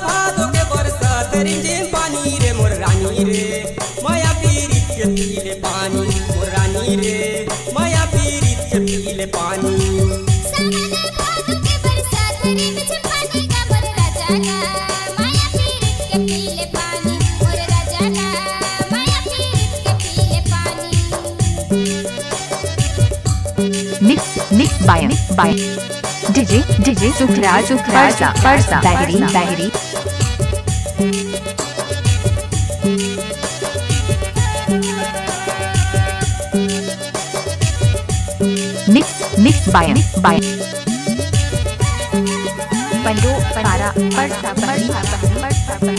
भादो के बरसात रिमझिम पानी रे मोर रानी रे माया पीरित के पीले पानी मोर रानी रे माया पीरित के पीले पानी सावन भादो के बरसात रिमझिम पानी का मोर राजा का माया पीरित के पीले पानी मोर राजा का माया पीरित के पीले पानी mix by DJ Sukhraj Parsa बहरी मिक्स बाय पंडो पारा परसा बहरी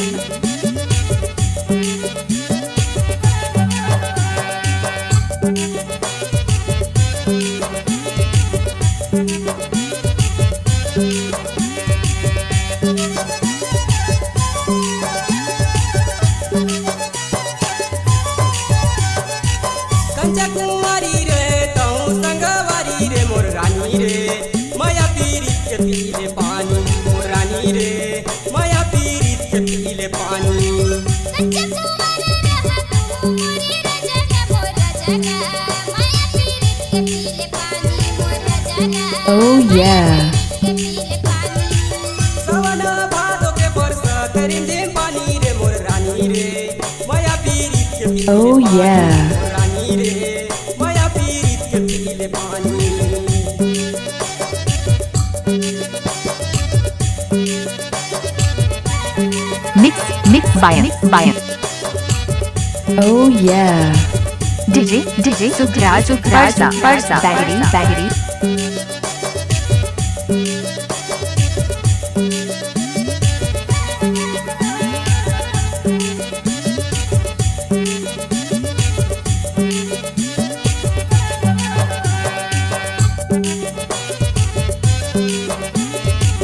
कंचा कुंवारी रे तऊ संगवारी रे मोर रानी रे माया पीरित के पीले पानी मोर रानी रे माया पीरित के पीले पानी कंचा कुंवारी रहा तू मोरे राजा का मोर राजा का माया पीरित के पीले पानी मोर राजा का Oh yeah के पीले पानी सावन भादो के बरसात रिमझिम पानी रे मोर रानी रे माया पीरित के पीले Oh पानी yeah मोर रानी रे माया पीरित के पीले पानी mix by Oh yeah DJ Sukhraj Parsa बहरी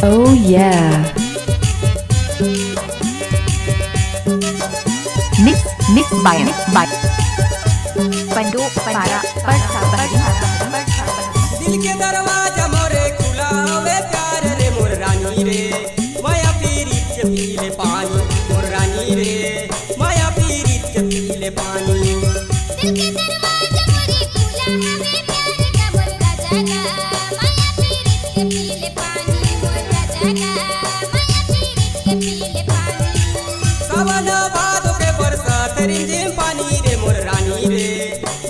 Oh yeah मिक्स बाय पंडो पारा परसा बहरी दिल के दरवाजा मोरे खुला हवे प्यार रे मोर रानी रे माया पीरित के पीले पानी मोर रानी रे माया पीरित के पीले पानी दिल के दरवाजा मोरे खुला हवे प्यार का मोर राजा का माया पीरित के पीले पानी मोर राजा का माया पीरित के पीले पानी सावन भादो के बरसात रिमझिम पानी रे मोर रानी रे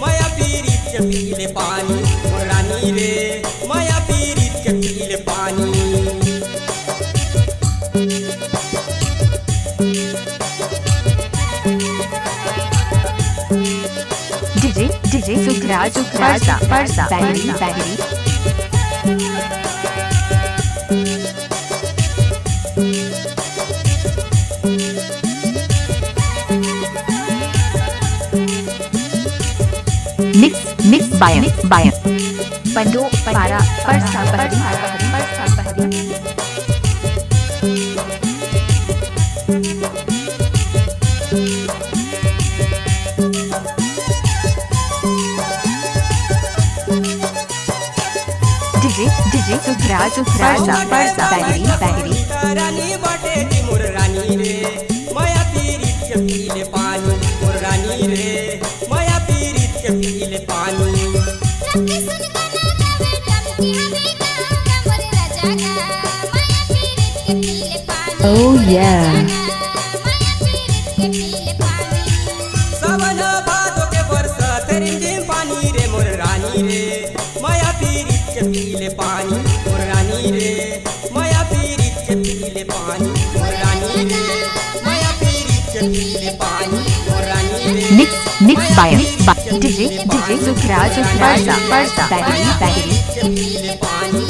माया पीरित के पीले पानी मोर रानी रे माया पीरित के पीले पानी DJ सुखराज परसा बहरी मिक्स बाय पंडो पारा परसा बहरी DJ सुखराज परसा बहरी रानी बाटे दी मोर रानी रे माया पीरित के पीले पानी मोर रानी रे माया पीरित के पीले पानी रत्ती सुन गाना गावे डमकी हवे गाँव का मोर राजा का माया पीरित के पीले पानी Oh yeah माया पीरित के पीले पानी सावन भादो के बरसात रिमझिम पानी रे मोर रानी रे माया पीरित के पीले पानी मोर रानी रे माया पीरित के पीले पानी मोर रानी रे माया पीरित के पीले पानी मोर रानी रे mix by DJ Sukhraj Parsa बहरी के पीले पानी